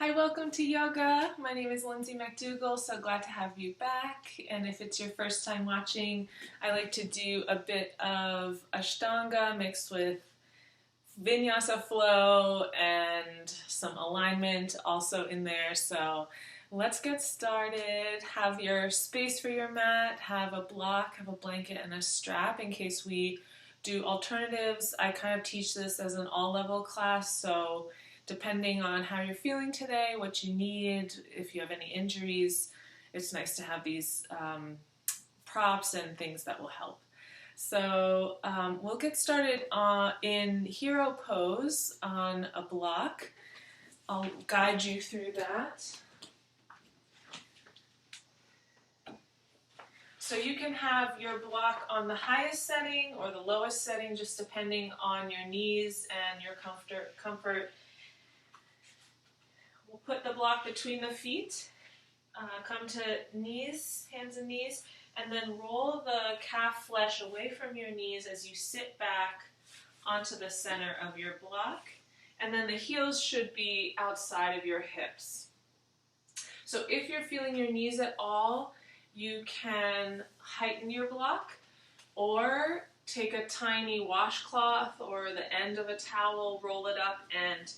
Hi, welcome to yoga. My name is Lindsay McDougall, so glad to have you back. And if it's your first time watching, I like to do a bit of Ashtanga mixed with Vinyasa flow and some alignment also in there. So let's get started. Have your space for your mat, have a block, have a blanket and a strap in case we do alternatives. I kind of teach this as an all-level class, so depending on how you're feeling today, what you need, if you have any injuries, it's nice to have these props and things that will help. So we'll get started in hero pose on a block. I'll guide you through that. So you can have your block on the highest setting or the lowest setting, just depending on your knees and your comfort. We'll put the block between the feet, come to knees, hands and knees, and then roll the calf flesh away from your knees as you sit back onto the center of your block. And then the heels should be outside of your hips. So if you're feeling your knees at all, you can heighten your block or take a tiny washcloth or the end of a towel, roll it up and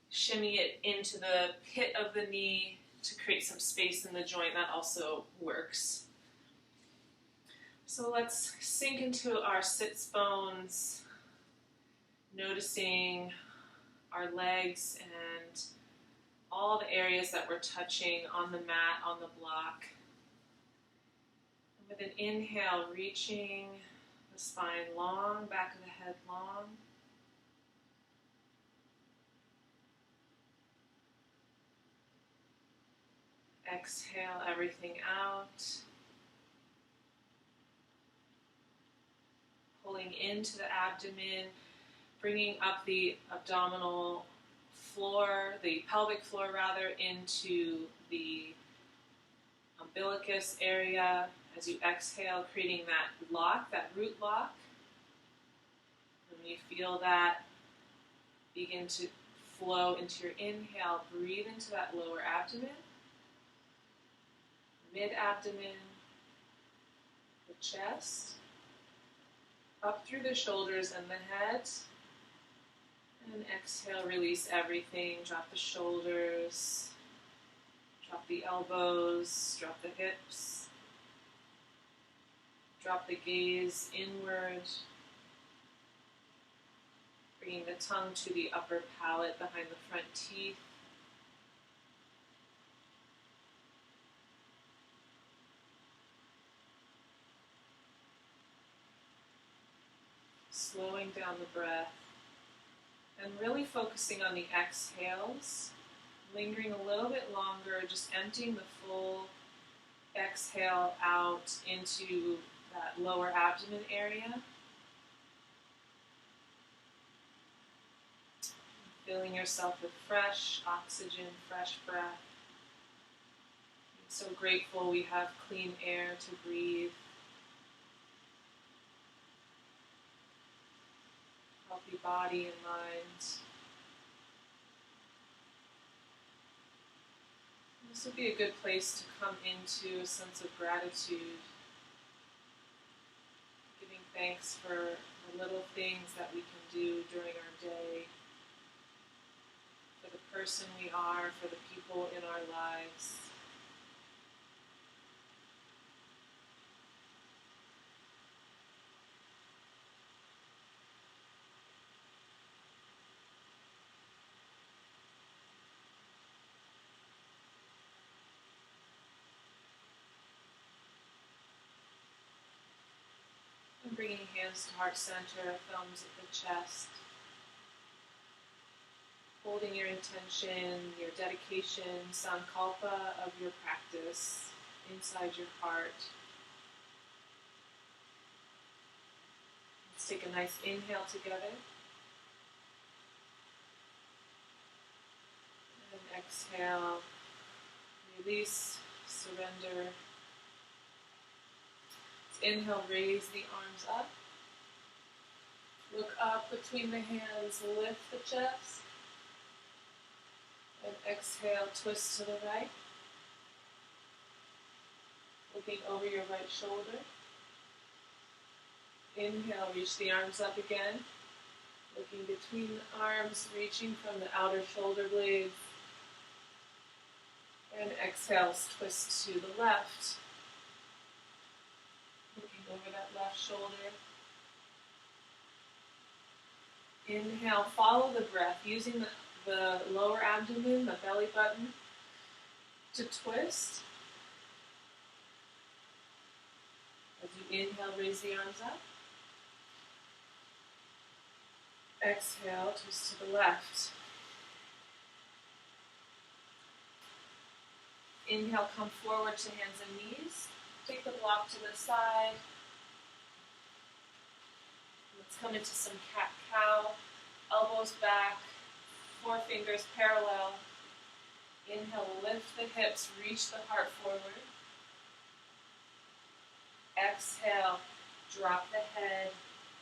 shimmy it into the pit of the knee to create some space in the joint. That also works. So let's sink into our sits bones, noticing our legs and all the areas that we're touching on the mat, on the block. And with an inhale, reaching the spine long, back of the head long. Exhale everything out. Pulling into the abdomen, bringing up the abdominal floor, the pelvic floor rather, into the umbilicus area as you exhale, creating that lock, that root lock. And when you feel that begin to flow into your inhale, breathe into that lower abdomen. Mid-abdomen, the chest, up through the shoulders and the head, and exhale, release everything, drop the shoulders, drop the elbows, drop the hips, drop the gaze inward, bringing the tongue to the upper palate behind the front teeth. Slowing down the breath and really focusing on the exhales, lingering a little bit longer, just emptying the full exhale out into that lower abdomen area. Filling yourself with fresh oxygen, fresh breath. I'm so grateful we have clean air to breathe. Healthy body and mind. This would be a good place to come into a sense of gratitude, giving thanks for the little things that we can do during our day, for the person we are, for the people in our lives. And bringing hands to heart center, thumbs at the chest. Holding your intention, your dedication, sankalpa of your practice inside your heart. Let's take a nice inhale together. And exhale, release, surrender. Inhale, raise the arms up. Look up between the hands, lift the chest. And Exhale, twist to the right. Looking over your right shoulder. Inhale, reach the arms up again. Looking between the arms, reaching from the outer shoulder blades. And exhale, twist to the left. Looking over that left shoulder. Inhale, follow the breath, using the lower abdomen, the belly button, to twist. As you inhale, raise the arms up. Exhale, twist to the left. Inhale, come forward to hands and knees. Take the block to the side. Let's come into some cat-cow. Elbows back, forefingers parallel. Inhale, lift the hips, reach the heart forward. Exhale, drop the head,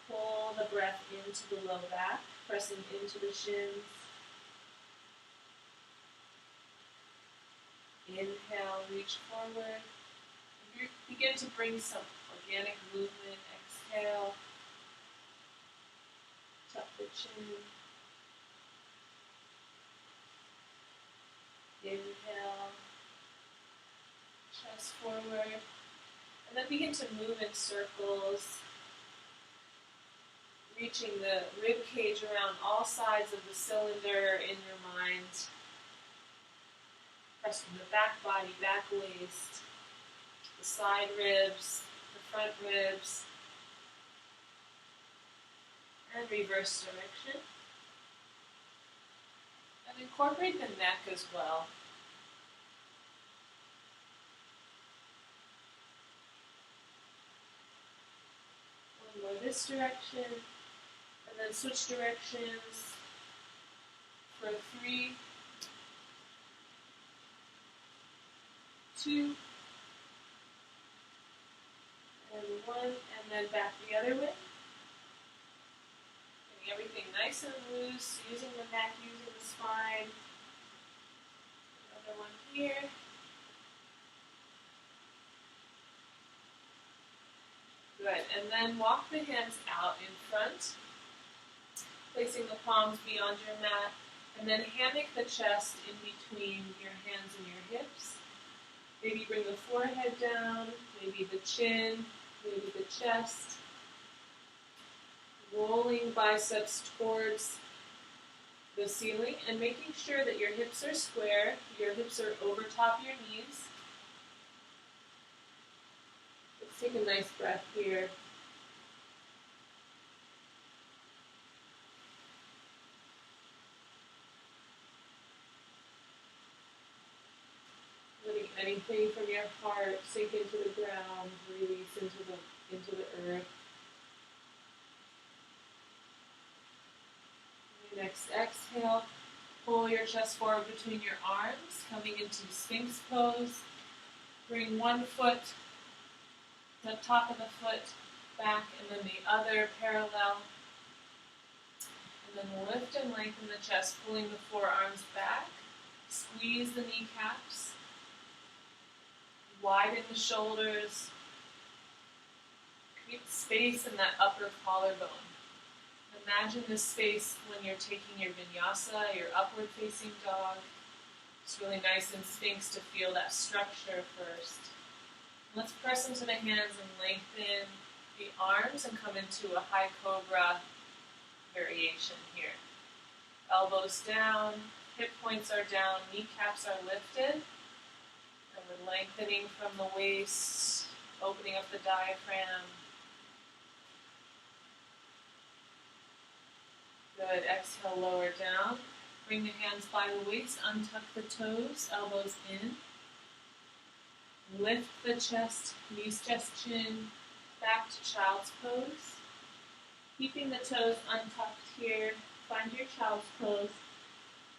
pull the breath into the low back, pressing into the shins. Inhale, reach forward. Begin to bring some organic movement. Exhale, tuck the chin. Inhale, chest forward. And then begin to move in circles, reaching the rib cage around all sides of the cylinder in your mind. Pressing the back body, back waist, the side ribs, the front ribs, and reverse direction. And incorporate the neck as well. One more this direction, and then switch directions for 3, 2, and 1, and then back the other way. Getting everything nice and loose, using the neck, using the spine. Another one here. Good, and then walk the hands out in front, placing the palms beyond your mat, and then hammock the chest in between your hands and your hips. Maybe bring the forehead down, maybe the chin, maybe the chest. Rolling biceps towards the ceiling and making sure that your hips are square, your hips are over top your knees. Let's take a nice breath here. Letting anything from your heart sink into the ground, release into the earth. Next exhale, pull your chest forward between your arms, coming into Sphinx pose. Bring one foot, the top of the foot back, and then the other parallel. And then lift and lengthen the chest, pulling the forearms back. Squeeze the kneecaps. Widen the shoulders. Create space in that upper collarbone. Imagine this space when you're taking your vinyasa, your upward facing dog. It's really nice in Sphinx to feel that structure first. Let's press into the hands and lengthen the arms and come into a high cobra variation here. Elbows down, hip points are down, kneecaps are lifted. And we're lengthening from the waist, opening up the diaphragm. Good. Exhale, lower down. Bring the hands by the waist, untuck the toes, elbows in. Lift the chest, knees, chest, chin, back to child's pose. Keeping the toes untucked here, find your child's pose.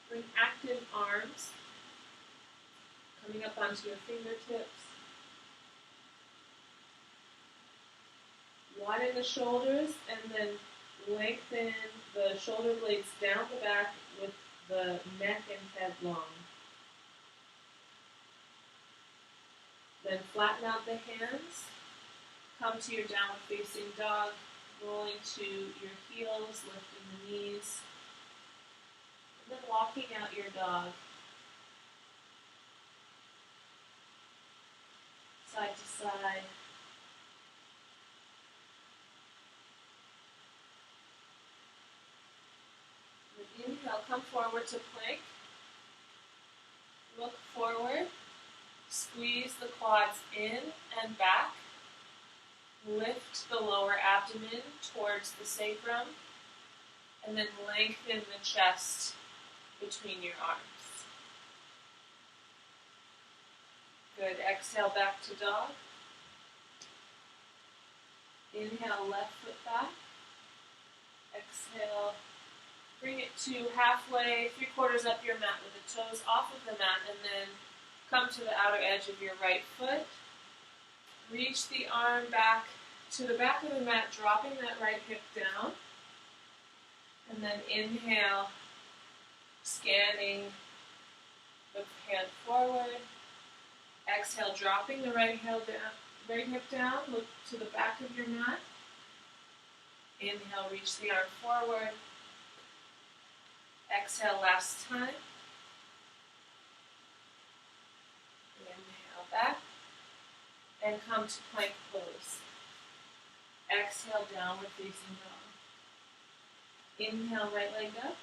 Bring active arms, coming up onto your fingertips. Widen the shoulders and then lengthen the shoulder blades down the back with the neck and head long. Then flatten out the hands. Come to your downward facing dog, rolling to your heels, lifting the knees. And then walking out your dog. Side to side. Then inhale, come forward to plank. Look forward. Squeeze the quads in and back. Lift the lower abdomen towards the sacrum. And then lengthen the chest between your arms. Good. Exhale back to dog. Inhale, left foot back. Exhale. Bring it to halfway, 3/4 up your mat with the toes off of the mat, and then come to the outer edge of your right foot. Reach the arm back to the back of the mat, dropping that right hip down. And then inhale, scanning the hand forward. Exhale, dropping the right hip down. Look to the back of your mat. Inhale, reach the arm forward. Exhale, last time. Inhale back. And come to plank pose. Exhale, downward facing dog. Inhale, right leg up.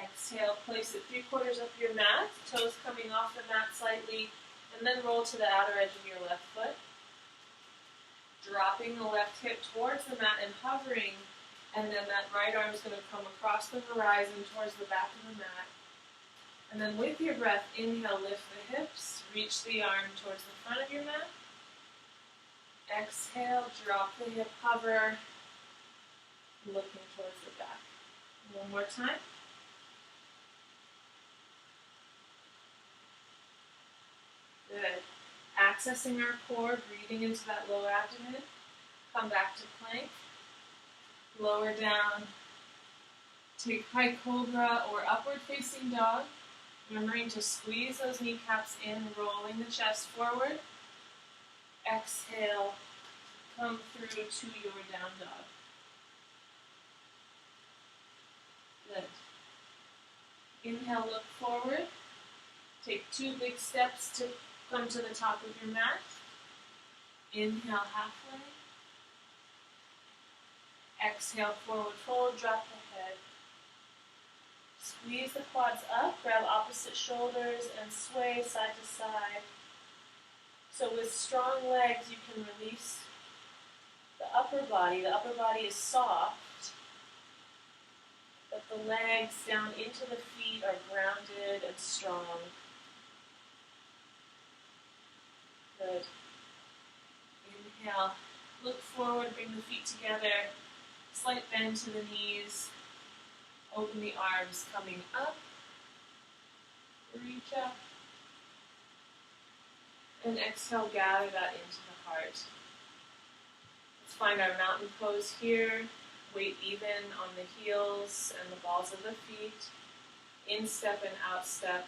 Exhale, place it 3/4 up your mat, toes coming off the mat slightly, and then roll to the outer edge of your left foot. Dropping the left hip towards the mat and hovering, and then that right arm is going to come across the horizon towards the back of the mat. And then with your breath, inhale, lift the hips, reach the arm towards the front of your mat. Exhale, drop the hip, hover, looking towards the back. One more time. Good. Accessing our core, breathing into that lower abdomen. Come back to plank. Lower down. Take high cobra or upward facing dog. Remembering to squeeze those kneecaps in, rolling the chest forward. Exhale. Come through to your down dog. Good. Inhale, look forward. Take 2 big steps to come to the top of your mat. Inhale, halfway. Exhale, forward fold, drop the head. Squeeze the quads up, grab opposite shoulders, and sway side to side. So with strong legs, you can release the upper body. The upper body is soft, but the legs down into the feet are grounded and strong. Good. Inhale, look forward, bring the feet together, slight bend to the knees, open the arms coming up, reach up, and exhale, gather that into the heart. Let's find our mountain pose here, weight even on the heels and the balls of the feet, instep and outstep,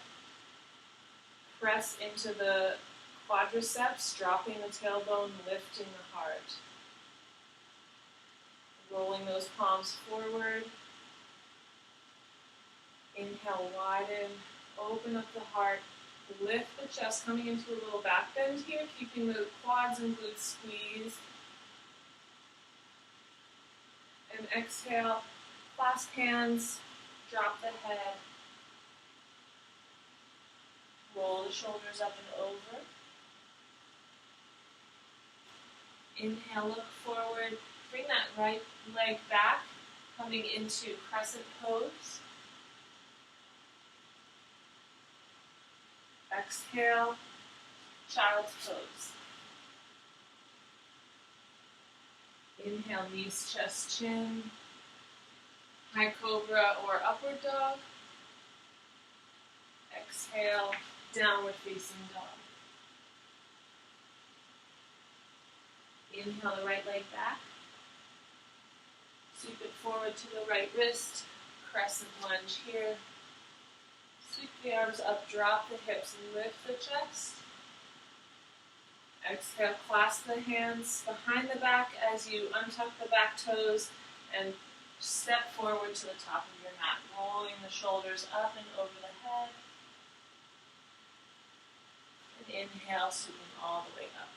press into the quadriceps, dropping the tailbone, lifting the heart. Rolling those palms forward. Inhale, widen, open up the heart, lift the chest, coming into a little back bend here, keeping the quads and glutes squeezed. And exhale, clasp hands, drop the head, roll the shoulders up and over. Inhale, look forward, bring that right leg back, coming into crescent pose. Exhale, child's pose. Inhale, knees, chest, chin. High cobra or upward dog. Exhale, downward facing dog. Inhale the right leg back. Sweep it forward to the right wrist. Crescent lunge here. Sweep the arms up, drop the hips, lift the chest. Exhale, clasp the hands behind the back as you untuck the back toes and step forward to the top of your mat, rolling the shoulders up and over the head. And inhale, sweeping all the way up.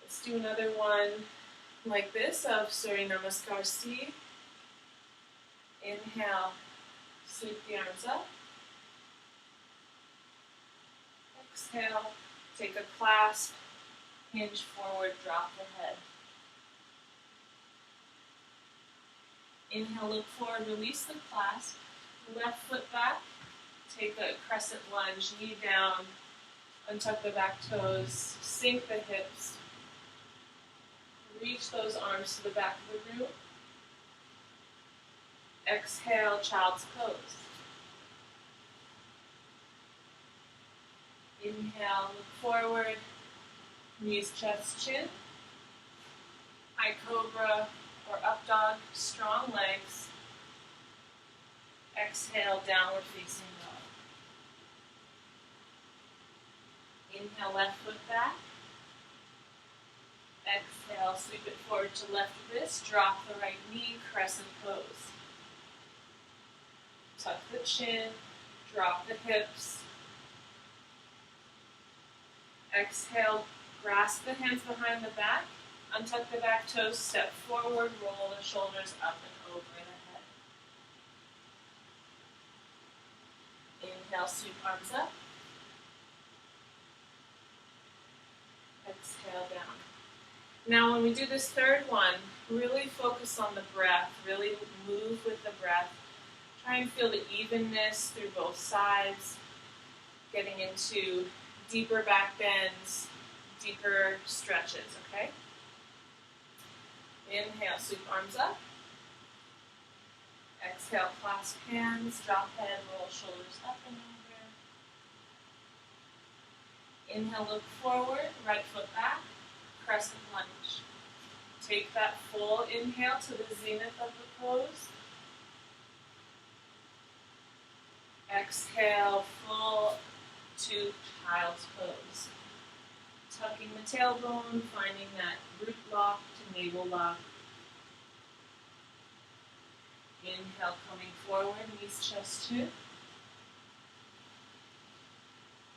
Let's do another one like this of Surinamascar C. Inhale, sweep the arms up. Exhale, take a clasp, hinge forward, drop the head. Inhale, look forward, release the clasp. Left foot back, take a crescent lunge, knee down, untuck the back toes, sink the hips. Reach those arms to the back of the room. Exhale, child's pose. Inhale, look forward, knees, chest, chin. High cobra or up dog, strong legs. Exhale, downward facing dog. Inhale, left foot back. Exhale, sweep it forward to left wrist, drop the right knee, crescent pose. Tuck the chin, drop the hips. Exhale, grasp the hands behind the back, untuck the back toes, step forward, roll the shoulders up and over the head. Inhale, sweep arms up. Exhale, down. Now when we do this third one, really focus on the breath, really move with the breath. Try and feel the evenness through both sides, getting into deeper back bends, deeper stretches, okay? Inhale, sweep arms up. Exhale, clasp hands, drop head, roll shoulders up and over. Inhale, look forward, right foot back, crescent lunge. Take that full inhale to the zenith of the pose. Exhale, full to child's pose. Tucking the tailbone, finding that root lock to navel lock. Inhale, coming forward, knees, chest, chin.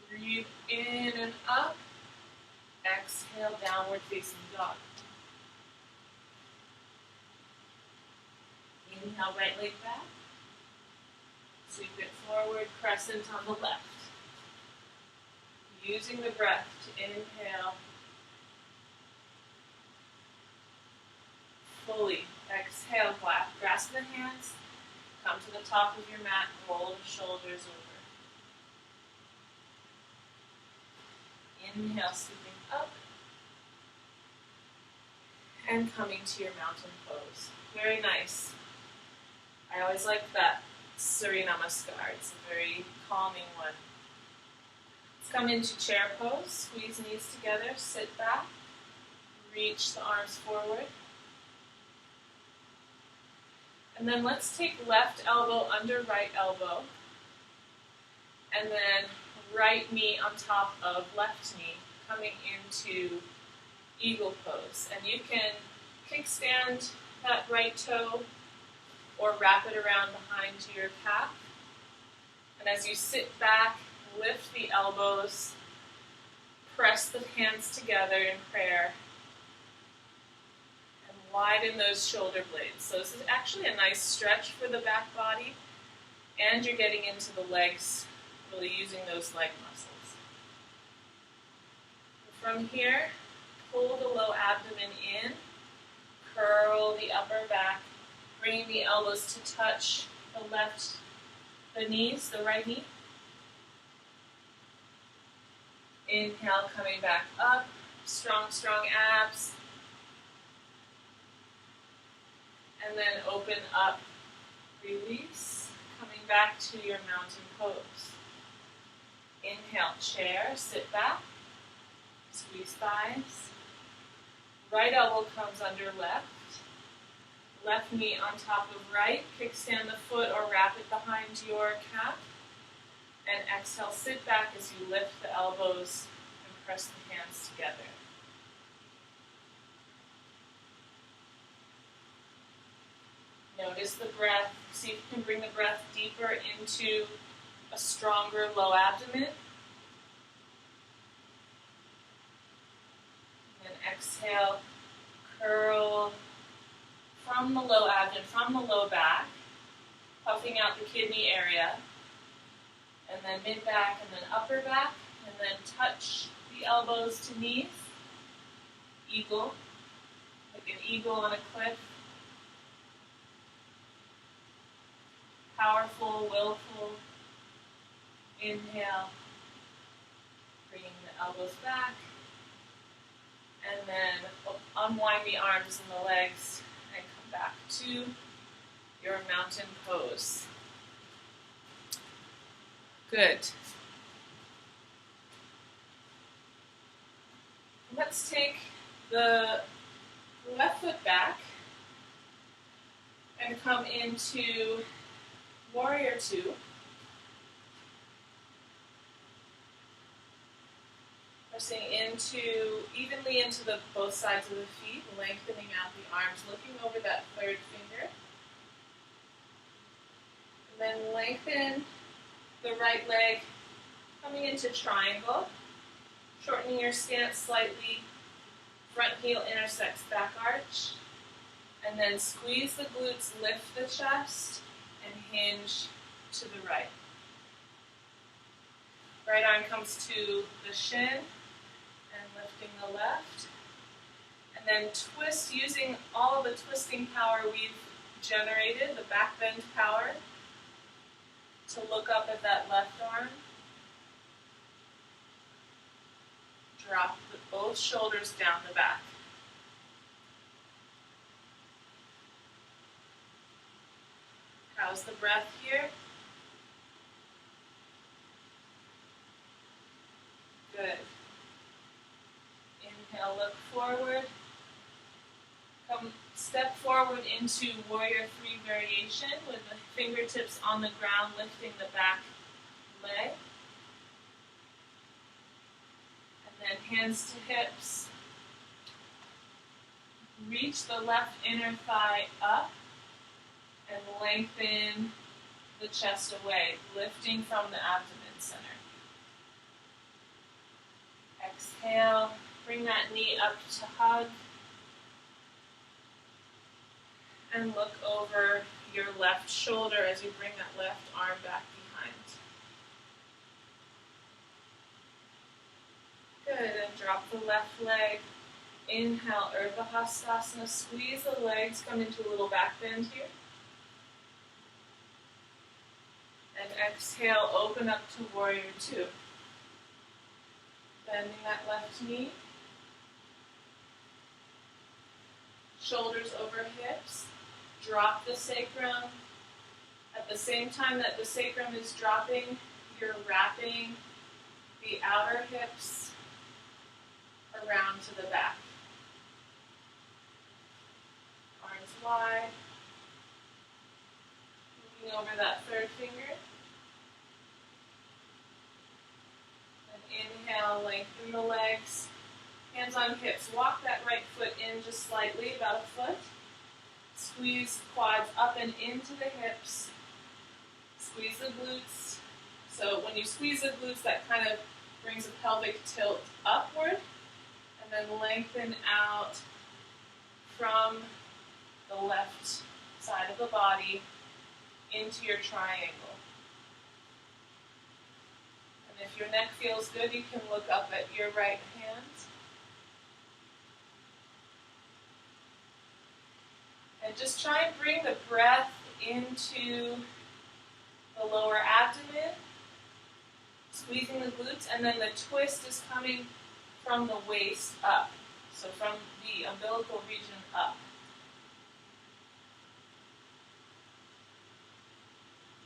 Breathe in and up. Exhale, downward facing dog. Inhale, right leg back. Sweep it forward, crescent on the left. Using the breath to inhale. Fully exhale, grasp the hands. Come to the top of your mat, roll the shoulders over. Inhale, sweeping up. And coming to your mountain pose. Very nice. I always like that Surinamascar. It's a very calming one. Let's come into chair pose. Squeeze knees together, sit back. Reach the arms forward. And then let's take left elbow under right elbow. And then right knee on top of left knee, coming into eagle pose. And you can kickstand that right toe or wrap it around behind to your calf. And as you sit back, lift the elbows, press the hands together in prayer, and widen those shoulder blades. So this is actually a nice stretch for the back body, and you're getting into the legs, really using those leg muscles. From here, pull the low abdomen in, curl the upper back, bringing the elbows to touch the knees, the right knee. Inhale, coming back up, strong abs. And then open up, release, coming back to your mountain pose. Inhale, chair, sit back, squeeze thighs. Right elbow comes under left. Left knee on top of right, kickstand the foot or wrap it behind your calf. And exhale, sit back as you lift the elbows and press the hands together. Notice the breath. See if you can bring the breath deeper into a stronger low abdomen. And then exhale, curl from the low abdomen, from the low back, puffing out the kidney area. And then mid-back and then upper back. And then touch the elbows to knees. Eagle, like an eagle on a cliff. Powerful, willful. Inhale, bringing the elbows back. And then unwind the arms and the legs and come back to your mountain pose. Good. Let's take the left foot back and come into Warrior Two. Pressing evenly into both sides of the feet, lengthening out the arms, looking over that third finger. And then lengthen the right leg, coming into triangle, shortening your stance slightly, front heel intersects back arch, and then squeeze the glutes, lift the chest, and hinge to the right. Right arm comes to the shin, and lifting the left. And then twist, using all the twisting power we've generated, the backbend power, to look up at that left arm. Drop both shoulders down the back. How's the breath here? Good. Inhale, look forward. Come step forward into Warrior Three variation with the fingertips on the ground, lifting the back leg. And then hands to hips. Reach the left inner thigh up and lengthen the chest away, lifting from the abdomen center. Exhale, bring that knee up to hug. And look over your left shoulder as you bring that left arm back behind. Good, and drop the left leg. Inhale, Urdhva Hastasana. Squeeze the legs, come into a little back bend here. And exhale, open up to Warrior Two. Bending that left knee. Shoulders over hips. Drop the sacrum. At the same time that the sacrum is dropping, you're wrapping the outer hips around to the back. Arms wide. Looking over that third finger. And inhale, lengthen the legs. Hands on hips. Walk that right foot in just slightly, about a foot. Squeeze quads up and into the hips. Squeeze the glutes. So when you squeeze the glutes, that kind of brings a pelvic tilt upward. And then lengthen out from the left side of the body into your triangle. And if your neck feels good, you can look up at your right hand. And just try and bring the breath into the lower abdomen, squeezing the glutes, and then the twist is coming from the waist up, so from the umbilical region up.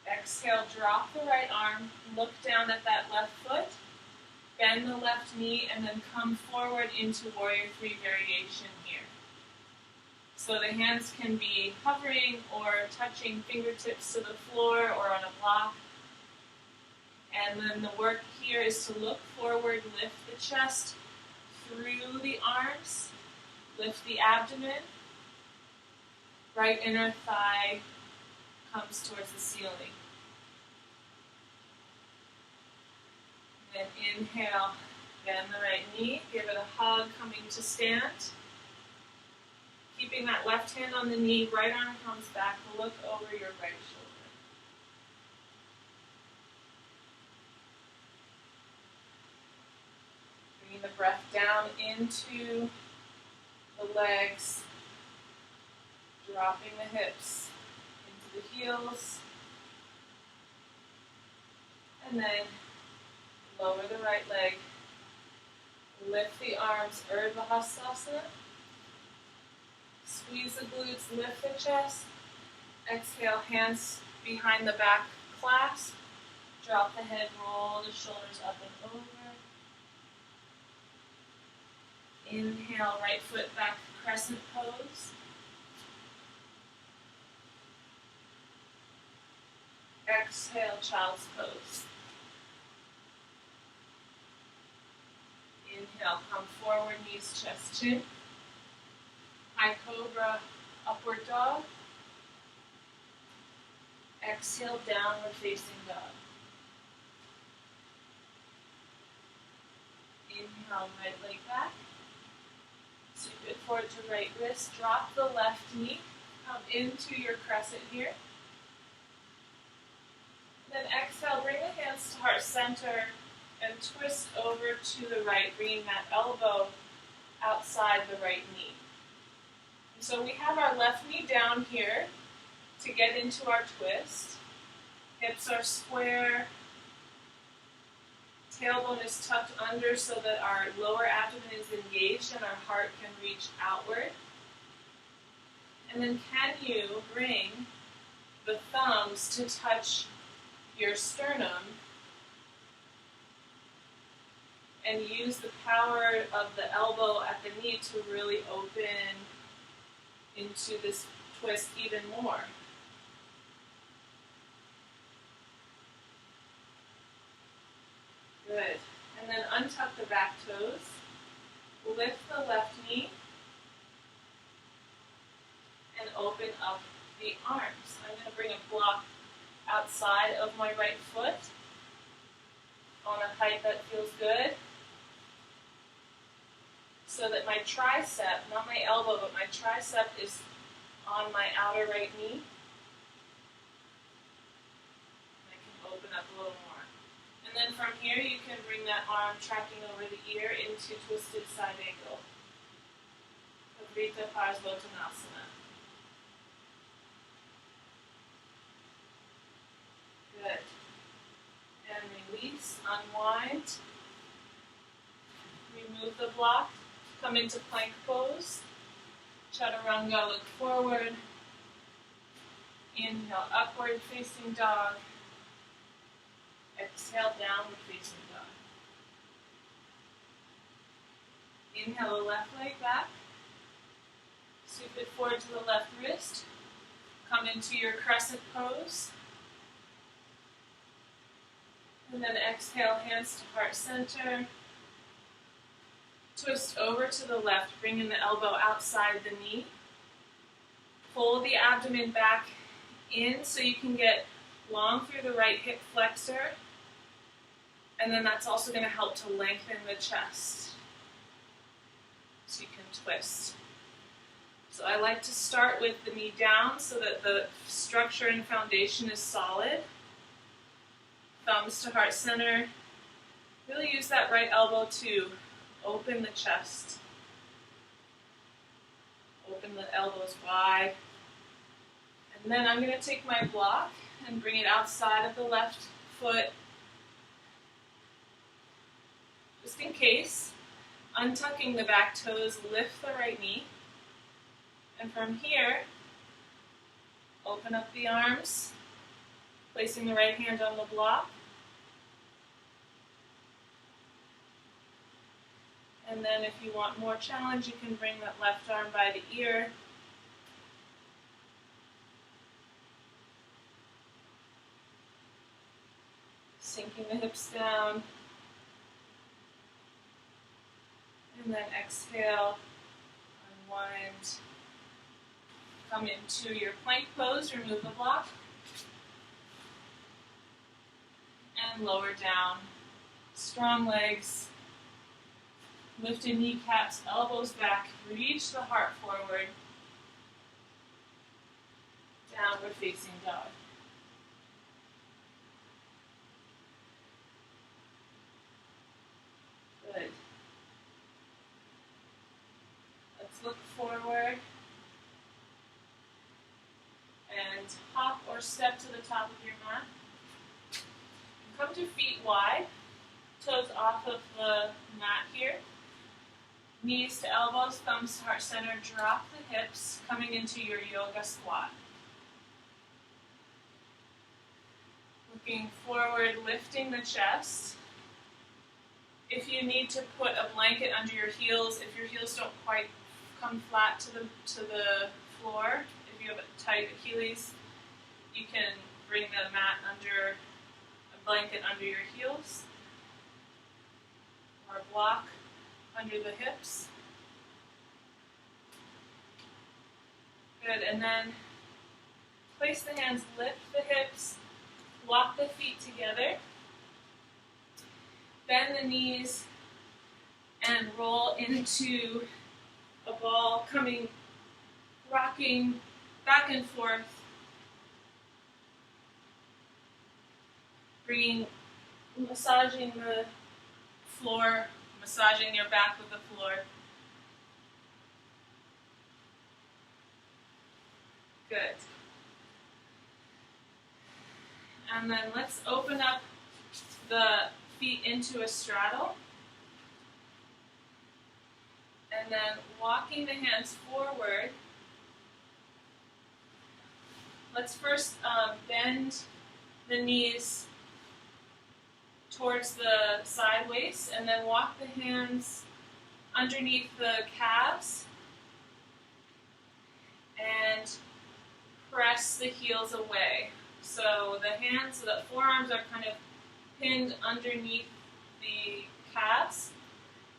Exhale, drop the right arm, look down at that left foot, bend the left knee, and then come forward into Warrior Three variation here. So the hands can be hovering or touching fingertips to the floor or on a block. And then the work here is to look forward, lift the chest through the arms, lift the abdomen, right inner thigh comes towards the ceiling. And then inhale, bend the right knee, give it a hug, coming to stand. Keeping that left hand on the knee, right arm comes back, look over your right shoulder. Bringing the breath down into the legs, dropping the hips into the heels, and then lower the right leg, lift the arms, Urdhva Hastasana, squeeze the glutes, lift the chest, exhale, hands behind the back clasp, drop the head, roll the shoulders up and over. Inhale, right foot back, crescent pose. Exhale, child's pose. Inhale, come forward, knees, chest, chin. High cobra, upward dog. Exhale, downward facing dog. Inhale, right leg back. Sweep it forward to right wrist. Drop the left knee. Come into your crescent here. Then exhale, bring the hands to heart center and twist over to the right, bringing that elbow outside the right knee. And so we have our left knee down here to get into our twist. Hips are square. Tailbone is tucked under so that our lower abdomen is engaged and our heart can reach outward. And then can you bring the thumbs to touch your sternum and use the power of the elbow at the knee to really open into this twist even more. Good. And then untuck the back toes. Lift the left knee and open up the arms. I'm going to bring a block outside of my right foot on a height that feels good so that my tricep, not my elbow, but my tricep is on my outer right knee. And I can open up a little more. And then from here you can bring that arm tracking over the ear into twisted side angle. Vrita Parsvottanasana. Good. And release, unwind. Remove the block. Come into plank pose. Chaturanga, look forward. Inhale, upward facing dog. Exhale, downward facing dog. Inhale, the left leg back. Sweep it forward to the left wrist. Come into your crescent pose. And then exhale, hands to heart center. Twist over to the left, bringing the elbow outside the knee. Pull the abdomen back in so you can get long through the right hip flexor. And then that's also going to help to lengthen the chest. So you can twist. So I like to start with the knee down so that the structure and foundation is solid. Thumbs to heart center. Really use that right elbow to open the chest. Open the elbows wide. And then I'm going to take my block and bring it outside of the left foot. Just in case, untucking the back toes, lift the right knee. And from here, open up the arms, placing the right hand on the block. And then if you want more challenge, you can bring that left arm by the ear. Sinking the hips down. And then exhale, unwind. Come into your plank pose, remove the block. And lower down. Strong legs. Lift your kneecaps, elbows back. Reach the heart forward. Downward facing dog. Good. Let's look forward. And hop or step to the top of your mat. Come to feet wide. Toes off of the mat here. Knees to elbows, thumbs to heart center. Drop the hips, coming into your yoga squat. Looking forward, lifting the chest. If you need to put a blanket under your heels, if your heels don't quite come flat to the floor, if you have a tight Achilles, you can bring the mat under a blanket under your heels, or a block under the hips. Good, and then place the hands, lift the hips, walk the feet together, bend the knees, and roll into a ball, rocking back and forth, massaging the floor, massaging your back with the floor. Good. And then let's open up the feet into a straddle. And then walking the hands forward. Let's first bend the knees towards the sideways, and then walk the hands underneath the calves and press the heels away. So the forearms are kind of pinned underneath the calves,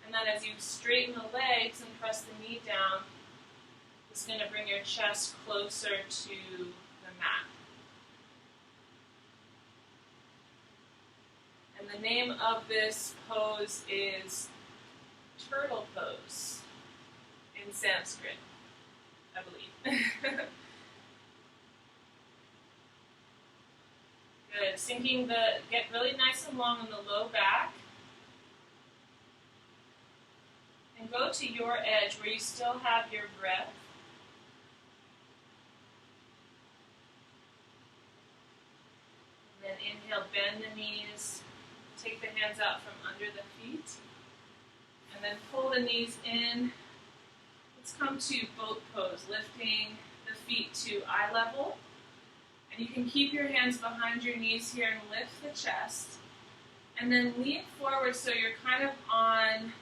and then as you straighten the legs and press the knee down, it's going to bring your chest closer to the mat. And the name of this pose is turtle pose in Sanskrit, I believe. Good. Get really nice and long on the low back. And go to your edge where you still have your breath. And then inhale, bend the knees. Take the hands out from under the feet. And then pull the knees in. Let's come to boat pose, lifting the feet to eye level. And you can keep your hands behind your knees here and lift the chest. And then lean forward so you're kind of on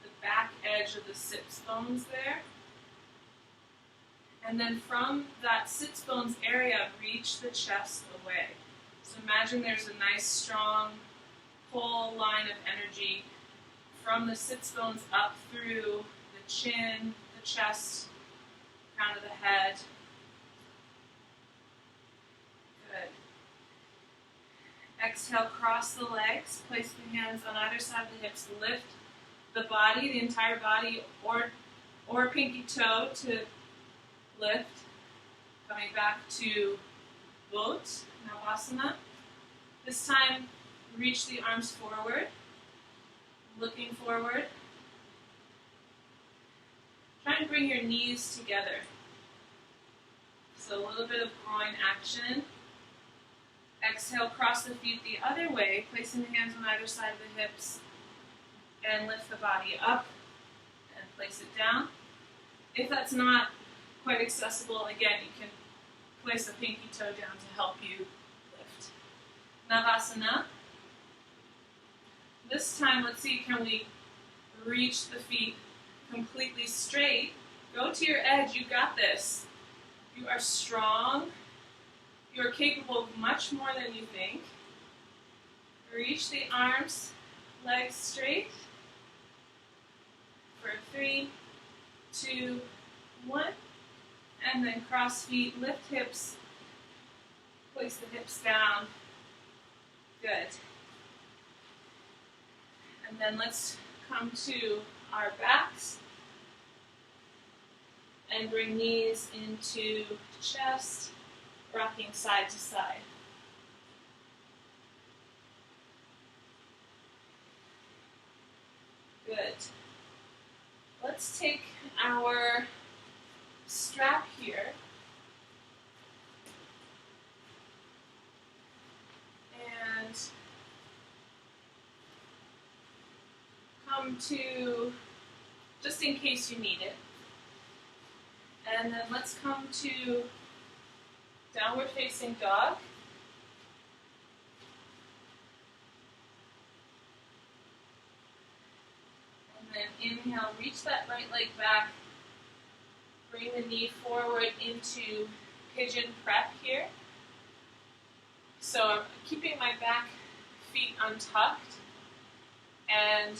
the back edge of the sits bones there. And then from that sits bones area, reach the chest away. So imagine there's a nice strong whole line of energy from the sits bones up through the chin, the chest, crown of the head. Good. Exhale, cross the legs, place the hands on either side of the hips, lift the body, the entire body, or pinky toe to lift. Coming back to boat, navasana. This time, reach the arms forward, looking forward. Try and bring your knees together. So a little bit of groin action. Exhale, cross the feet the other way, placing the hands on either side of the hips, and lift the body up and place it down. If that's not quite accessible, again, you can place a pinky toe down to help you lift. Navasana. This time, let's see, can we reach the feet completely straight? Go to your edge, you got this. You are strong. You are capable of much more than you think. Reach the arms, legs straight for 3, 2, 1, and then cross feet, lift hips, place the hips down. Good. And then let's come to our backs and bring knees into chest, rocking side to side. Good. Let's take our strap here and come to, just in case you need it, and then let's come to downward facing dog. And then inhale, reach that right leg back, bring the knee forward into pigeon prep here. So I'm keeping my back feet untucked, and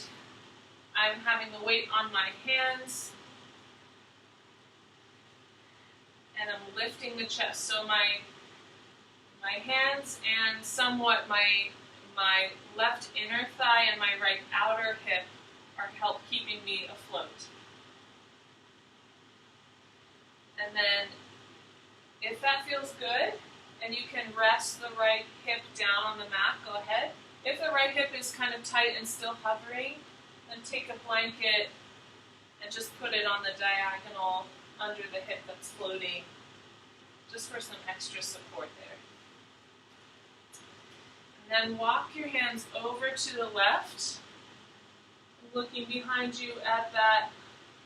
I'm having the weight on my hands, and I'm lifting the chest. So my hands and somewhat my left inner thigh and my right outer hip are help keeping me afloat. And then if that feels good, and you can rest the right hip down on the mat, go ahead. If the right hip is kind of tight and still hovering, then take a blanket and just put it on the diagonal under the hip that's floating, just for some extra support there. And then walk your hands over to the left, looking behind you at that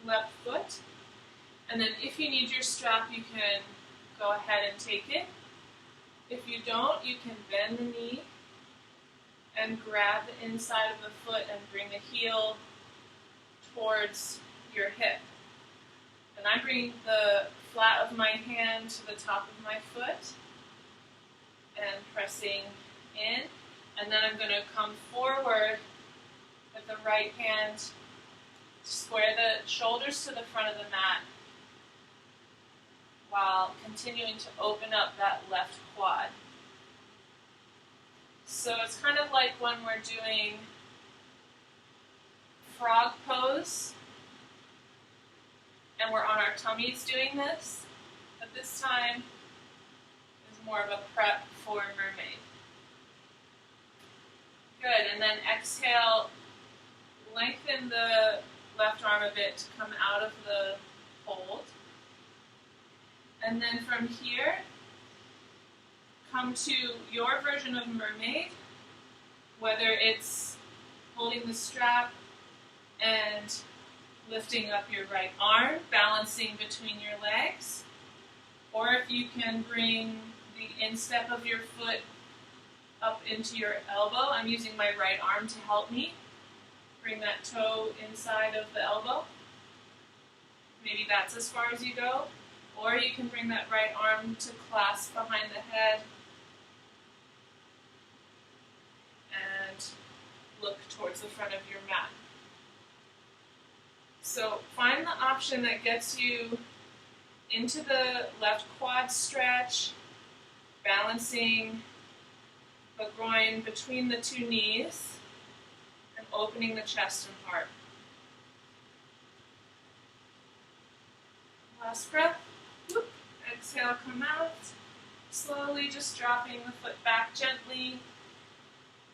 left foot. And then if you need your strap, you can go ahead and take it. If you don't, you can bend the knee and grab the inside of the foot and bring the heel towards your hip. And I bring the flat of my hand to the top of my foot and pressing in. And then I'm going to come forward with the right hand, square the shoulders to the front of the mat while continuing to open up that left quad. So it's kind of like when we're doing frog pose and we're on our tummies doing this, but this time is more of a prep for mermaid. Good, and then exhale, lengthen the left arm a bit to come out of the hold. And then from here, come to your version of mermaid, whether it's holding the strap and lifting up your right arm, balancing between your legs, or if you can bring the instep of your foot up into your elbow. I'm using my right arm to help me. Bring that toe inside of the elbow. Maybe that's as far as you go. Or you can bring that right arm to clasp behind the head and look towards the front of your mat. So find the option that gets you into the left quad stretch, balancing the groin between the two knees and opening the chest and heart. Last breath. Whoop. Exhale, come out. Slowly just dropping the foot back gently,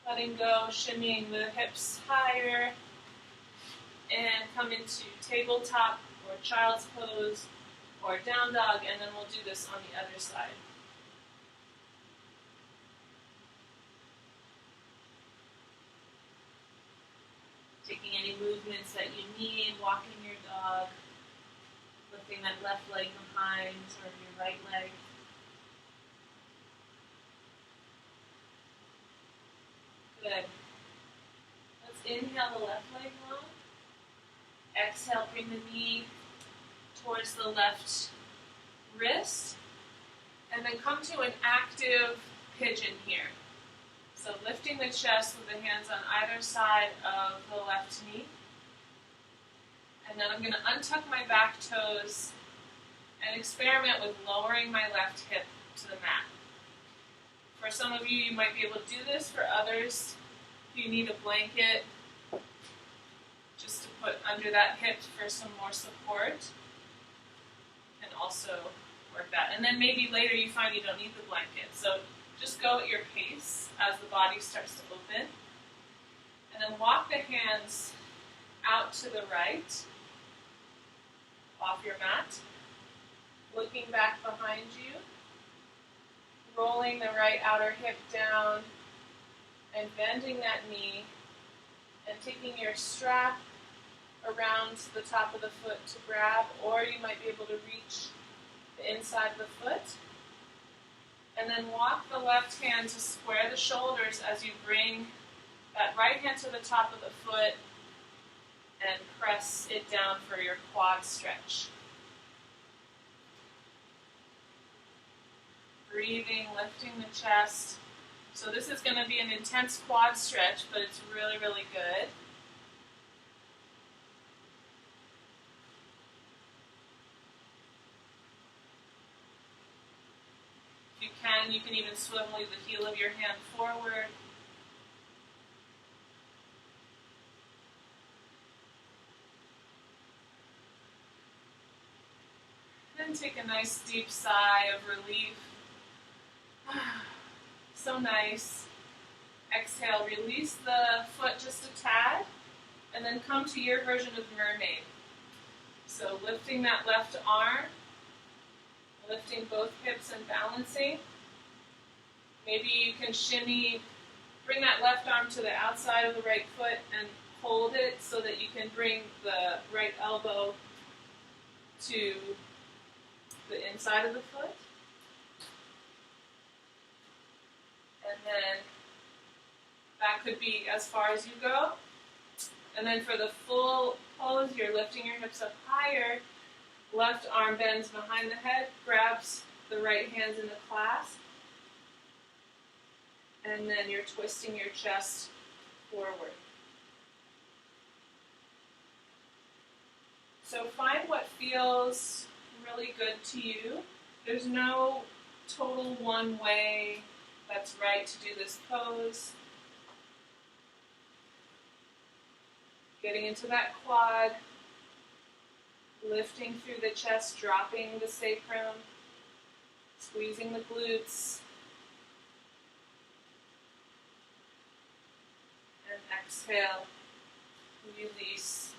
letting go, shimmying the hips higher, and come into tabletop or child's pose or down dog, and then we'll do this on the other side. Taking any movements that you need, walking your dog, lifting that left leg behind or your right leg. Good. Let's inhale the left leg long. Exhale, bring the knee towards the left wrist. And then come to an active pigeon here. So lifting the chest with the hands on either side of the left knee. And then I'm going to untuck my back toes and experiment with lowering my left hip to the mat. For some of you, you might be able to do this. For others, you need a blanket just to put under that hip for some more support. And also work that. And then maybe later you find you don't need the blanket. So just go at your pace as the body starts to open. And then walk the hands out to the right, off your mat. Looking back behind you. Rolling the right outer hip down and bending that knee and taking your strap around the top of the foot to grab, or you might be able to reach the inside of the foot. And then walk the left hand to square the shoulders as you bring that right hand to the top of the foot and press it down for your quad stretch. Breathing, lifting the chest. So this is going to be an intense quad stretch, but it's really, really good. If you can even swivel the heel of your hand forward. Then take a nice deep sigh of relief. So nice. Exhale, release the foot just a tad, and then come to your version of Mermaid. So lifting that left arm, lifting both hips and balancing. Maybe you can shimmy, bring that left arm to the outside of the right foot and hold it so that you can bring the right elbow to the inside of the foot. And then that could be as far as you go. And then for the full pose, you're lifting your hips up higher. Left arm bends behind the head, grabs the right hands in the clasp. And then you're twisting your chest forward. So find what feels really good to you. There's no total one way that's right to do this pose. Getting into that quad, lifting through the chest, dropping the sacrum, squeezing the glutes, and exhale, release.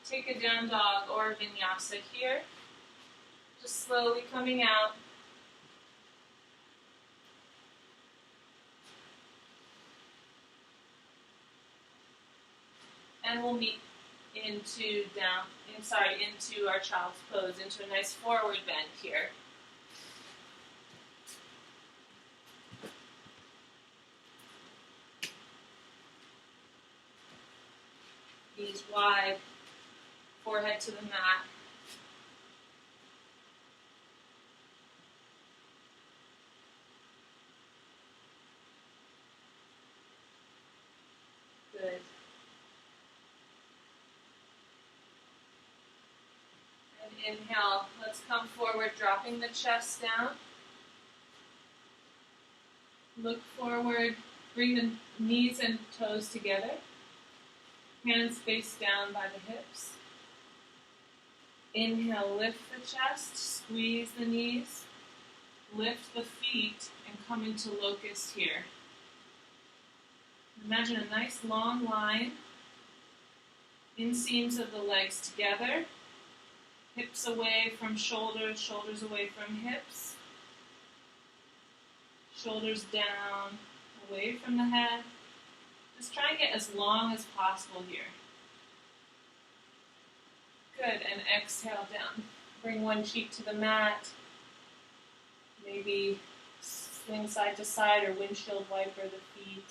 Take a down dog or vinyasa here, just slowly coming out. And we'll meet into our child's pose, into a nice forward bend here. Knees wide, forehead to the mat. Good. Inhale, let's come forward, dropping the chest down. Look forward, bring the knees and toes together. Hands face down by the hips. Inhale, lift the chest, squeeze the knees. Lift the feet and come into locust here. Imagine a nice long line. Inseams of the legs together. Hips away from shoulders, shoulders away from hips. Shoulders down, away from the head. Just try and get as long as possible here. Good, and exhale down. Bring one cheek to the mat. Maybe swing side to side or windshield wiper the feet.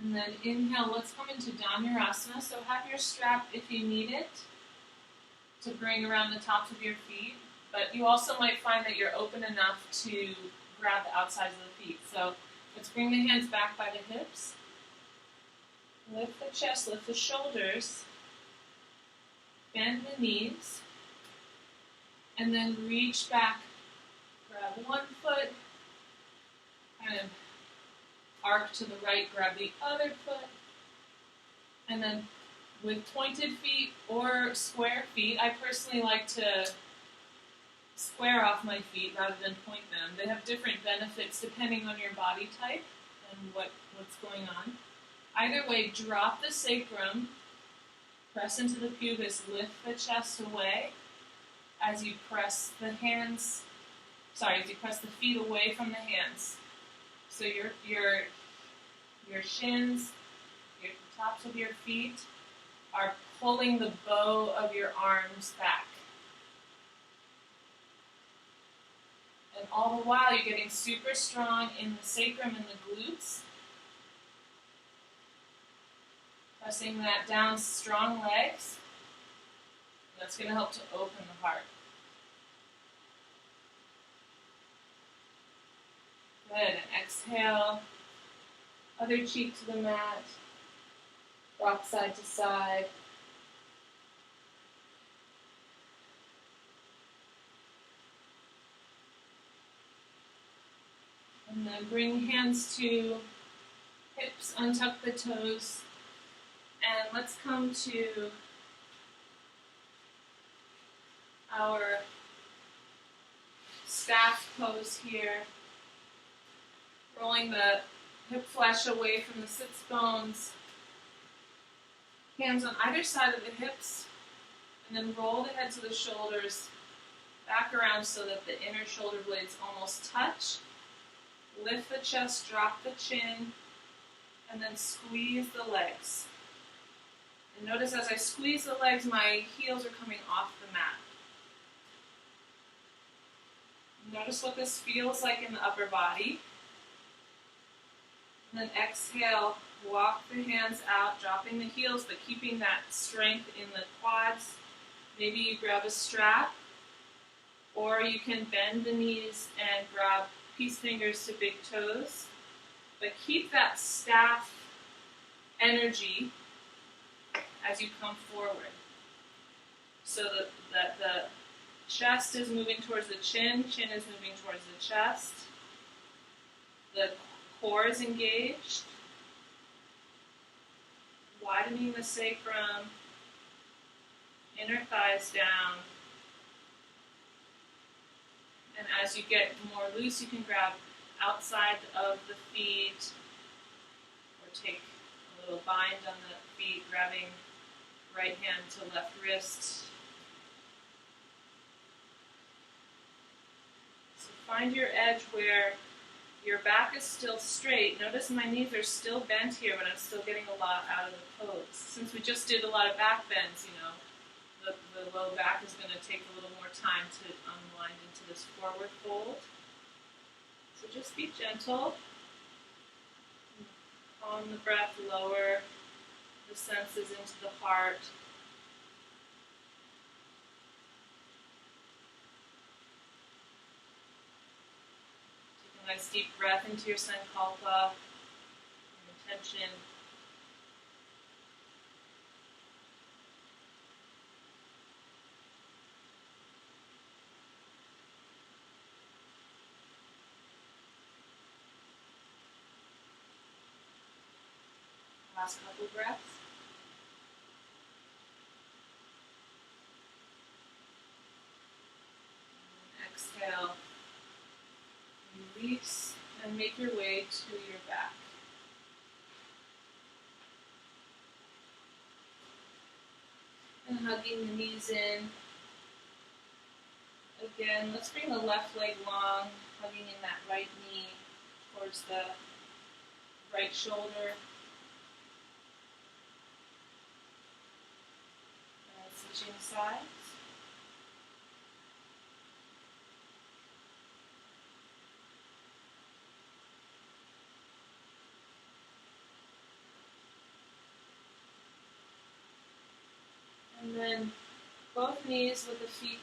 And then inhale, let's come into Dhanurasana. So have your strap if you need it. to bring around the tops of your feet, but you also might find that you're open enough to grab the outsides of the feet. So let's bring the hands back by the hips. Lift the chest, lift the shoulders, bend the knees, and then reach back. Grab one foot, kind of arc to the right, grab the other foot, and then with pointed feet or square feet, I personally like to square off my feet rather than point them. They have different benefits depending on your body type and what's going on. Either way, drop the sacrum, press into the pubis, lift the chest away as you press the feet away from the hands. So your shins, the tops of your feet are pulling the bow of your arms back. And all the while you're getting super strong in the sacrum and the glutes. Pressing that down, strong legs. That's going to help to open the heart. Good, and exhale. Other cheek to the mat. Rock side to side. And then bring hands to hips, untuck the toes. And let's come to our staff pose here. Rolling the hip flesh away from the sits bones. Hands on either side of the hips. And then roll the head to the shoulders back around so that the inner shoulder blades almost touch. Lift the chest, drop the chin, and then squeeze the legs. And notice as I squeeze the legs, my heels are coming off the mat. Notice what this feels like in the upper body. And then exhale, walk the hands out, dropping the heels, but keeping that strength in the quads. Maybe you grab a strap, or you can bend the knees and grab peace fingers to big toes. But keep that staff energy as you come forward. So that the chest is moving towards the chin is moving towards the chest. The core is engaged. Widening the sacrum. Inner thighs down. And as you get more loose, you can grab outside of the feet or take a little bind on the feet, grabbing right hand to left wrist. So find your edge where your back is still straight. Notice my knees are still bent here, but I'm still getting a lot out of the pose. Since we just did a lot of back bends, the low back is going to take a little more time to unwind into this forward fold. So just be gentle. Calm the breath, lower the senses into the heart. Take a nice deep breath into your sankalpa, intention. Last couple breaths. And exhale. Release and make your way to your back. And hugging the knees in. Again, let's bring the left leg long, hugging in that right knee towards the right shoulder. Switching sides. And then Both knees with the feet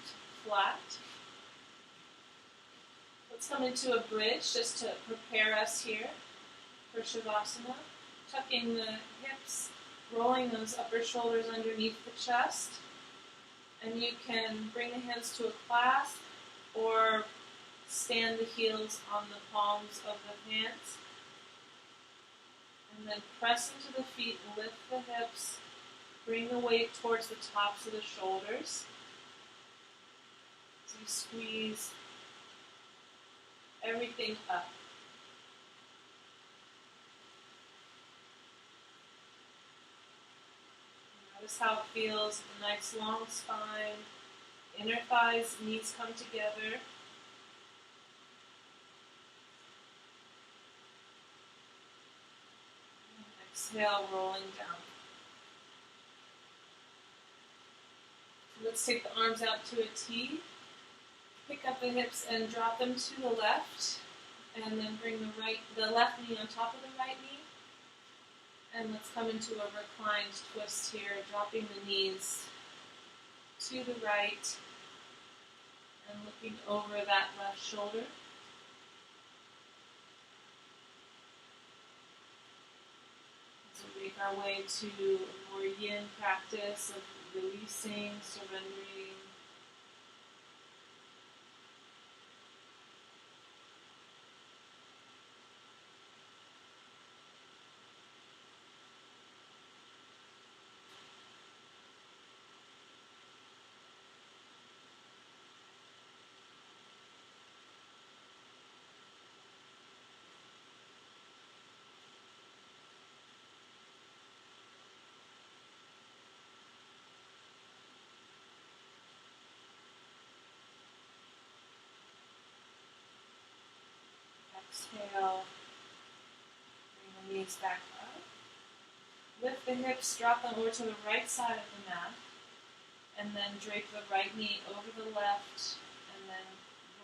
flat. Let's come into a bridge just to prepare us here for Shavasana. Tucking the hips, rolling those upper shoulders underneath the chest. And you can bring the hands to a clasp or stand the heels on the palms of the hands. And then press into the feet, lift the hips, bring the weight towards the tops of the shoulders. So you squeeze everything up. Notice how it feels, a nice long spine, inner thighs, knees come together. And exhale, rolling down. Let's take the arms out to a T. Pick up the hips and drop them to the left. And then bring the left knee on top of the right knee. And let's come into a reclined twist here, dropping the knees to the right and looking over that left shoulder. As we make our way to a more yin practice of releasing, surrendering. Exhale, bring the knees back up. Lift the hips, drop them over to the right side of the mat. And then drape the right knee over the left. And then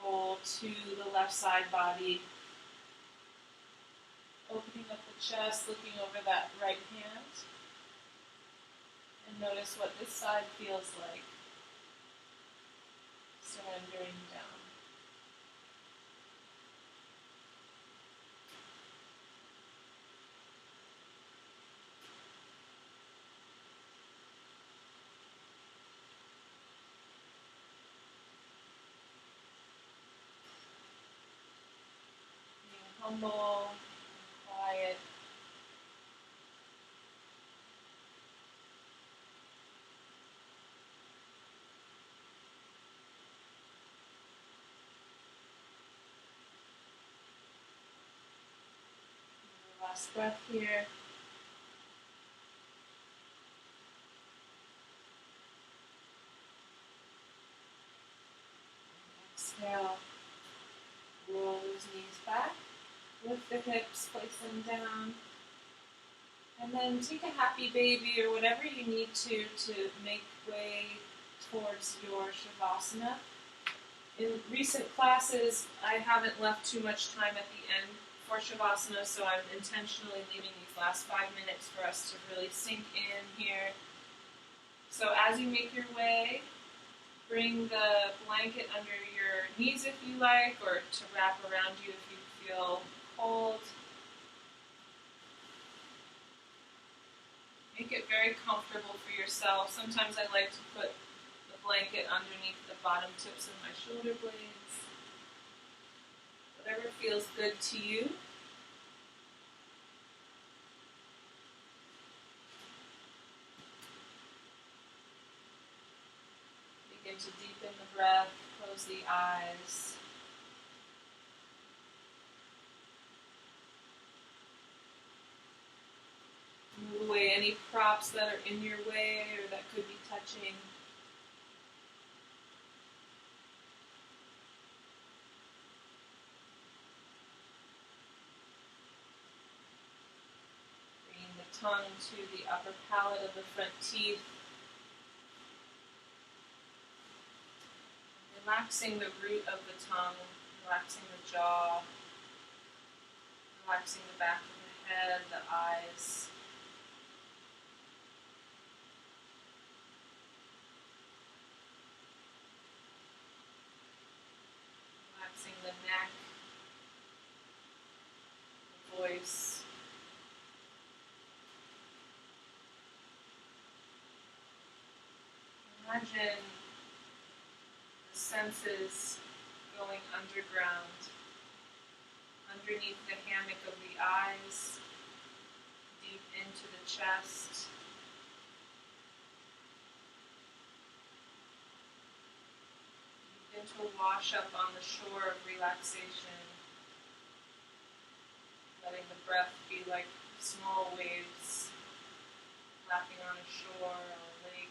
roll to the left side body. Opening up the chest, looking over that right hand. And notice what this side feels like. Surrendering down. Humble, quiet. Last breath here. Exhale. Roll those knees back. Lift the hips, place them down. And then take a happy baby or whatever you need to make way towards your Shavasana. In recent classes, I haven't left too much time at the end for Shavasana, so I'm intentionally leaving these last 5 minutes for us to really sink in here. So as you make your way, bring the blanket under your knees if you like, or to wrap around you if you feel cold. Make it very comfortable for yourself. Sometimes I like to put the blanket underneath the bottom tips of my shoulder blades. Whatever feels good to you. Begin to deepen the breath, close the eyes. Move away any props that are in your way or that could be touching. Bringing the tongue to the upper palate of the front teeth. Relaxing the root of the tongue, relaxing the jaw, relaxing the back of the head, the eyes. imagine the senses going underground, underneath the hammock of the eyes, deep into the chest. Begin to wash up on the shore of relaxation, letting the breath be like small waves lapping on a shore or a lake.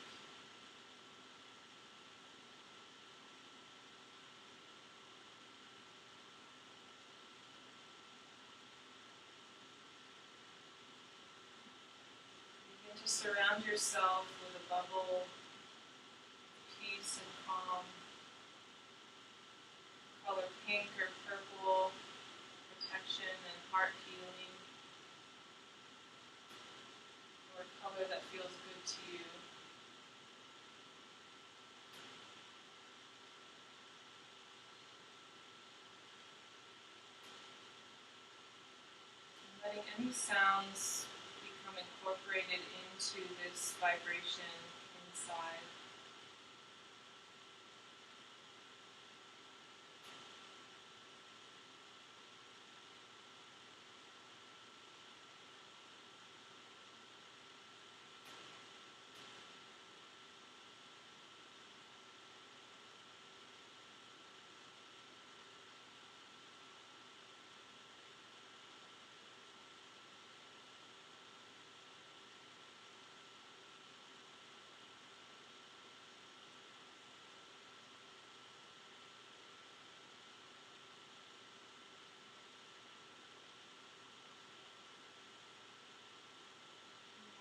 Begin to surround yourself with a bubble of peace and calm, color pink or purple, protection and heart healing, or a color that feels good to you. And letting any sounds become incorporated into this vibration inside.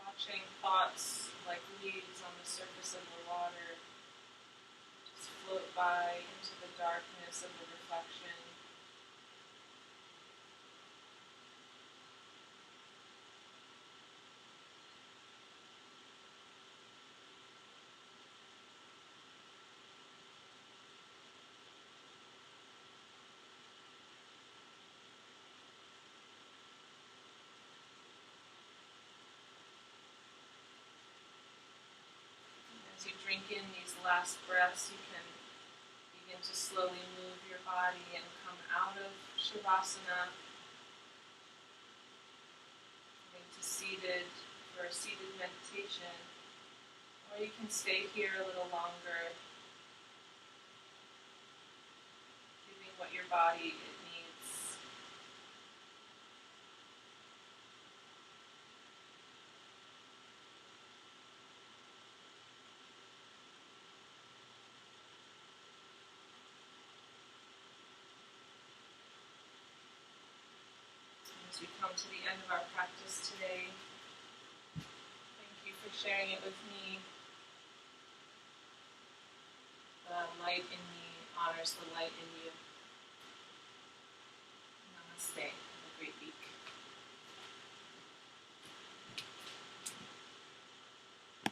Watching thoughts like leaves on the surface of the water just float by into the darkness of the reflection. As you drink in these last breaths, you can begin to slowly move your body and come out of Shavasana into seated for a seated meditation. Or you can stay here a little longer, giving what your body it needs. As we come to the end of our practice today, thank you for sharing it with me. The light in me honors the light in you. Namaste.